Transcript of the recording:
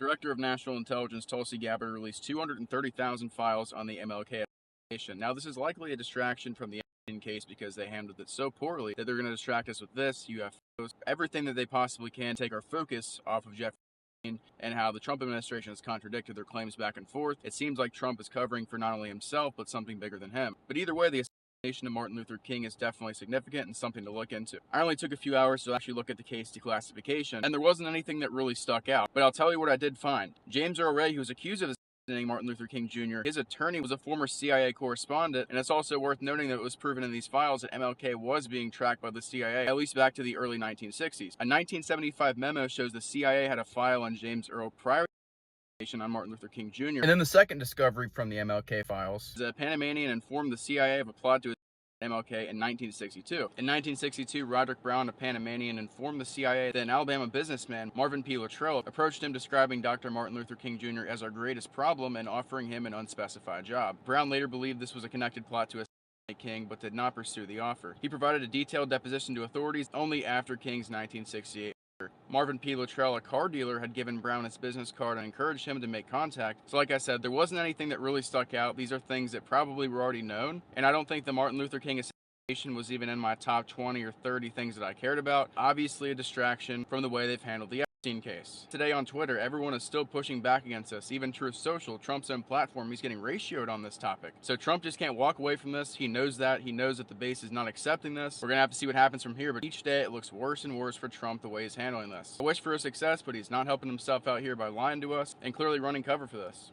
Director of National Intelligence Tulsi Gabbard released 230,000 files on the MLK assassination. Now, this is likely a distraction from the Epstein case because they handled it so poorly that they're going to distract us with this, UFOs, everything that they possibly can, take our focus off of Jeffrey and how the Trump administration has contradicted their claims back and forth. It seems like Trump is covering for not only himself, but something bigger than him. But either way, the assassination of Martin Luther King is definitely significant and something to look into. I only took a few hours to actually look at the case declassification, and there wasn't anything that really stuck out. But I'll tell you what I did find. James Earl Ray, who was accused of assassinating Martin Luther King Jr., his attorney was a former CIA correspondent, and it's also worth noting that it was proven in these files that MLK was being tracked by the CIA, at least back to the early 1960s. A 1975 memo shows the CIA had a file on James Earl prior on Martin Luther King Jr. And then the second discovery from the MLK files, a Panamanian informed the CIA of a plot to MLK in 1962. In 1962, Roderick Brown, a Panamanian, informed the CIA that an Alabama businessman, Marvin P. Luttrell, approached him describing Dr. Martin Luther King Jr. as our greatest problem and offering him an unspecified job. Brown later believed this was a connected plot to assassinate King, but did not pursue the offer. He provided a detailed deposition to authorities only after King's 1968. Marvin P. Luttrell, a car dealer, had given Brown his business card and encouraged him to make contact. So like I said, there wasn't anything that really stuck out. These are things that probably were already known, and I don't think the Martin Luther King assassination was even in my top 20 or 30 things that I cared about. Obviously a distraction from the way they've handled the Epstein case. Today on Twitter, everyone is still pushing back against us. Even Truth Social, Trump's own platform, he's getting ratioed on this topic. So Trump just can't walk away from this. He knows that. He knows that the base is not accepting this. We're going to have to see what happens from here, but each day it looks worse and worse for Trump the way he's handling this. I wish for his success, but he's not helping himself out here by lying to us and clearly running cover for this.